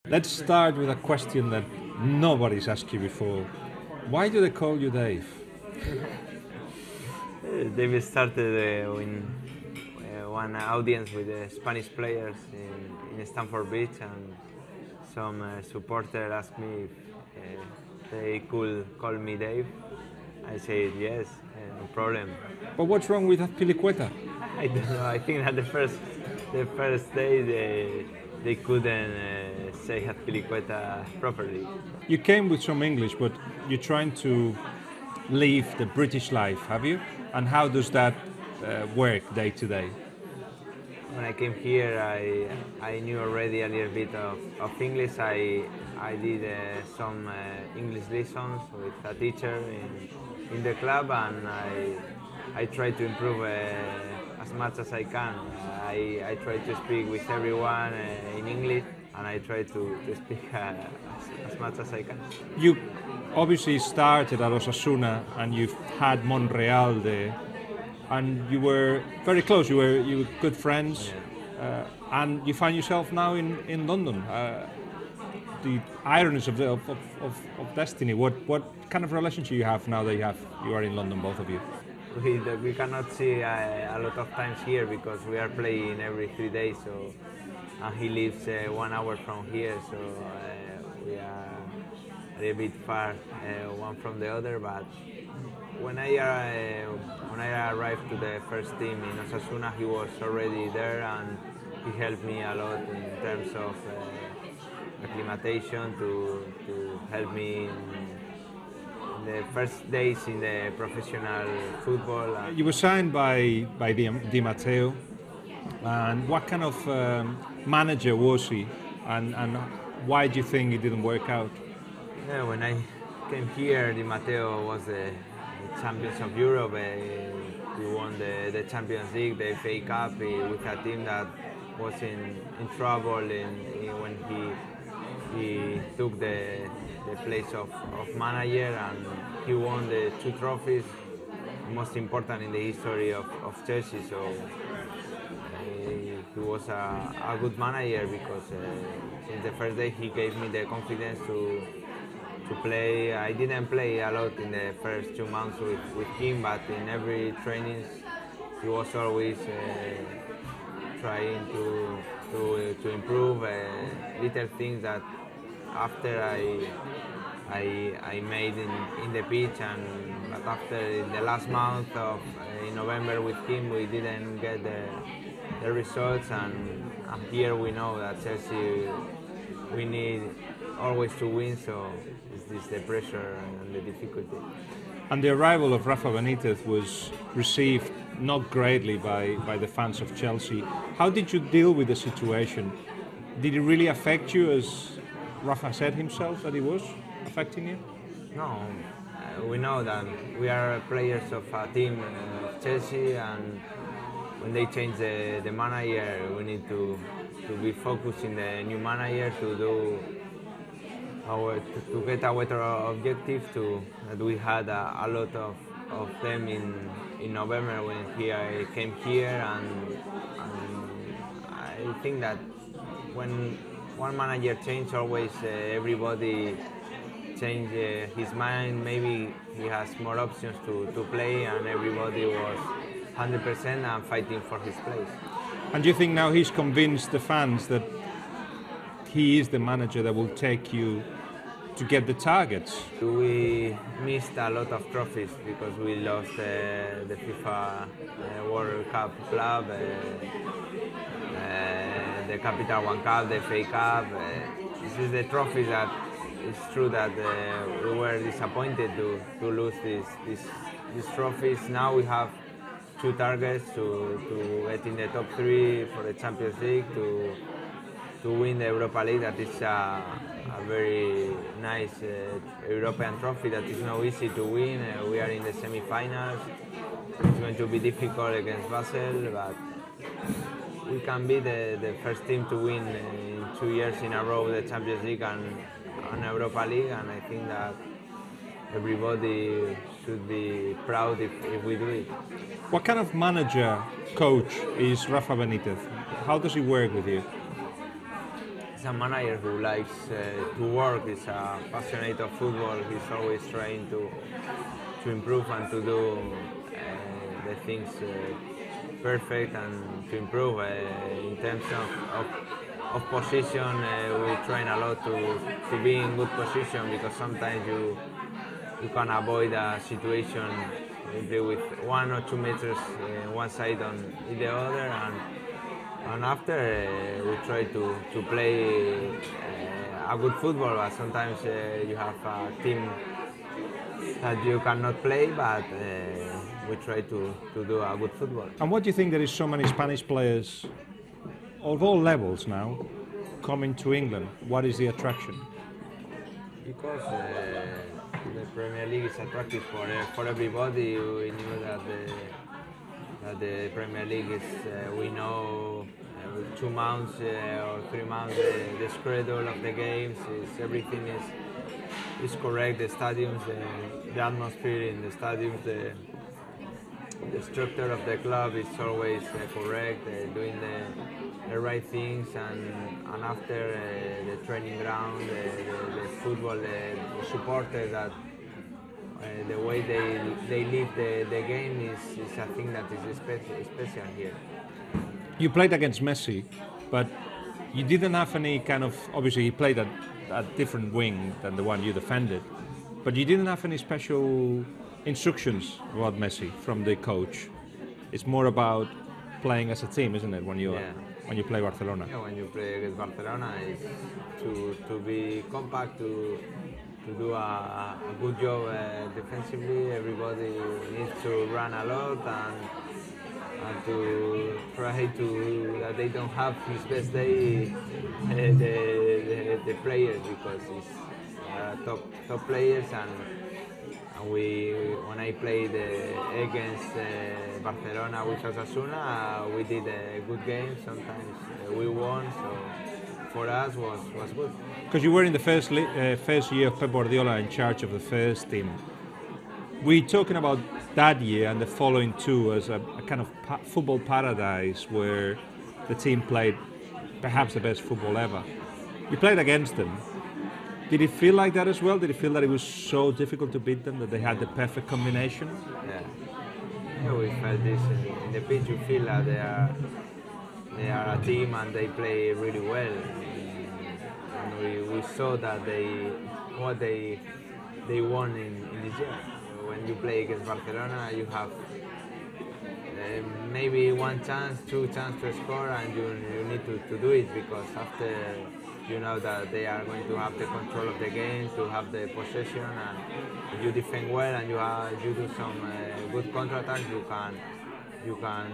Let's start with a question that nobody's asked you before. Why do they call you Dave? David started in one audience with the Spanish players in Stamford Bridge, and some supporter asked me if they could call me Dave. I said yes, no problem. But what's wrong with Aspillicueta? I don't know. I think that the first day they couldn't say Aspillicueta properly. You came with some English, but you're trying to live the British life, have you? And how does that work day to day? When I came here, I knew already a little bit of English. I did some English lessons with a teacher in the club, and I try to improve as much as I can. I try to speak with everyone in English, and I try to speak as much as I can. You obviously started at Osasuna, and you've had Monreal there, and you were very close. You were good friends, Yeah. And you find yourself now in London. The ironies of destiny. What kind of relationship you have now that you are in London, both of you? We cannot see a lot of times here because we are playing every 3 days. So he lives 1 hour from here, so we are a little bit far one from the other. But when I arrived to the first team in Osasuna, he was already there, and he helped me a lot in terms of acclimatation to help me in the first days in the professional football. You were signed by Di Matteo, and what kind of manager was he, and why do you think it didn't work out? Yeah, when I came here, Di Matteo was the champions of Europe. He won the Champions League, the FA Cup, with a team that was in trouble when he took the place of manager, and he won the 2 trophies, most important in the history of Chelsea. So he was a good manager because since the first day he gave me the confidence to play. I didn't play a lot in the first 2 months with him, but in every training he was always trying to improve little things that after I made in the pitch, but after in the last month of in November with him we didn't get the results, and here we know that Chelsea we need always to win, so it's the pressure and the difficulty. And the arrival of Rafa Benitez was received not greatly by the fans of Chelsea. How did you deal with the situation? Did it really affect you, as Rafa said himself that it was affecting you? No, we know that we are players of a team of Chelsea, and when they change the manager, we need to be focused in the new manager to get a better objective. That we had a lot of them in November when he came here, and I think that when one manager changes, always everybody change his mind. Maybe he has more options to play, and everybody was 100% and fighting for his place. And do you think now he's convinced the fans that he is the manager that will take you to get the targets? We missed a lot of trophies because we lost the FIFA World Cup Club, the Capital One Cup, the FA Cup. This is the trophies that it's true that we were disappointed to lose these trophies. Now we have 2 targets to get in the top 3 for the Champions League, to win the Europa League. That is a very nice European trophy that is not easy to win. We are in the semi-finals. It's going to be difficult against Basel, but we can be the first team to win in 2 years in a row the Champions League and Europa League, and I think that everybody should be proud if we do it. What kind of manager, coach is Rafa Benitez? How does he work with you? he's a manager who likes to work. He's passionate of football. He's always trying to improve and to do the things perfect and to improve. In terms of position, we're trying a lot to be in good position, because sometimes you can avoid a situation with 1 or 2 meters one side on the other, and after we try to play a good football. But sometimes you have a team that you cannot play, but we try to do a good football. And what do you think there is so many Spanish players of all levels now coming to England? What is the attraction? Because the Premier League is attractive for everybody. We knew that the Premier League is, we know 2 months or 3 months the schedule of the games. Everything is correct. The stadiums, the atmosphere in the stadiums, the structure of the club is always correct, doing the right things, and after the training ground, the football, the supporters, that the way they live the game is a thing that is special here. You played against Messi, but you didn't have any kind of, obviously he played at a different wing than the one you defended, but you didn't have any special instructions about Messi from the coach. It's more about playing as a team, isn't it, when you play Barcelona? Yeah, when you play against Barcelona, it's to be compact, to do a good job defensively. Everybody needs to run a lot and to try to that they don't have his best day, the players, because it's top players, and when I played against Barcelona with Osasuna, we did a good game. Sometimes we won, so for us was good. Because you were in the first year of Pep Guardiola in charge of the first team. We're talking about that year and the following two as a kind of football paradise where the team played perhaps the best football ever. You played against them. Did it feel like that as well? Did it feel that it was so difficult to beat them, that they had the perfect combination? Yeah, we felt this in the pitch. You feel that they are a team and they play really well. And we saw that they won in this year. When you play against Barcelona, you have maybe 1 chance, 2 chances to score, and you need to do it, because after you know that they are going to have the control of the game, to have the possession, and if you defend well and you do some good counter-attacks, you can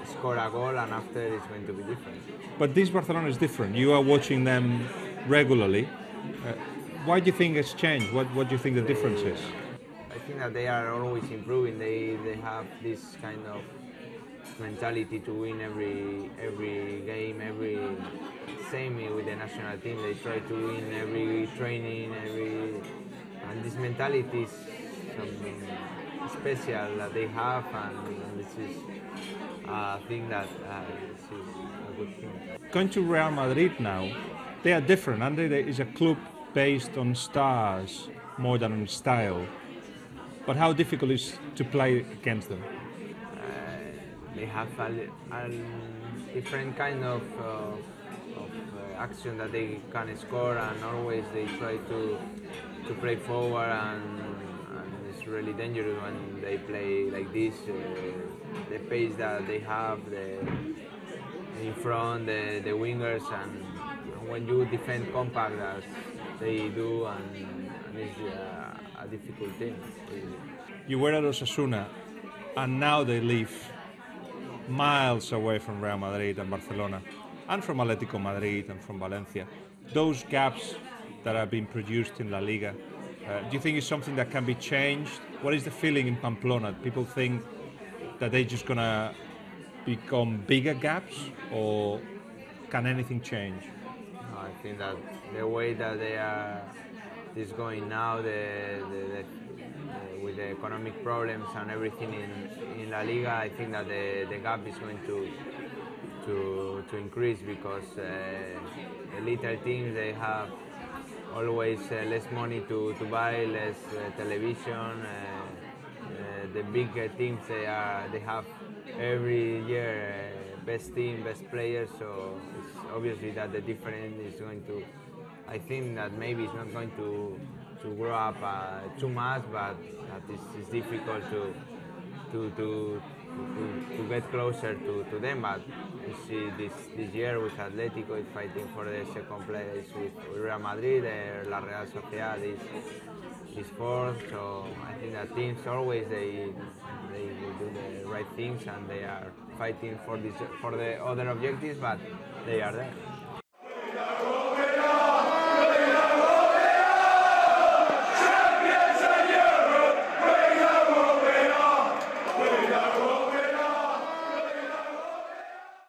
score a goal, and after it's going to be different. But this Barcelona is different. You are watching them regularly. Why do you think it's changed? What do you think the difference is? I think that they are always improving. They have this kind of mentality to win every game, same with the national team. They try to win every training, and this mentality is something special that they have, and this is a thing that this is a good thing. Going to Real Madrid now, they are different, and there is a club based on stars more than on style. But how difficult is it to play against them? They have a different kind of action that they can score, and always they try to play forward, and it's really dangerous when they play like this. The pace that they have, in front, the wingers, and when you defend compact as they do, and it's a difficult thing. You were at Osasuna, and now they live miles away from Real Madrid and Barcelona, and from Atletico Madrid and from Valencia. Those gaps that have been produced in La Liga, do you think it's something that can be changed? What is the feeling in Pamplona? People think that they're just going to become bigger gaps, or can anything change? I think that the way that they are is going now, with the economic problems and everything in La Liga, I think that the gap is going to to increase, because the little teams, they have always less money to buy, less television. The big teams, they have every year best team, best players. So it's obviously that the difference is going to. I think that maybe it's not going to grow up too much, but that it's difficult to get closer to them. But you see this year with Atletico is fighting for the second place with Real Madrid. La Real Sociedad is fourth. So I think that teams always they do the right things, and they are fighting for the other objectives, but they are there.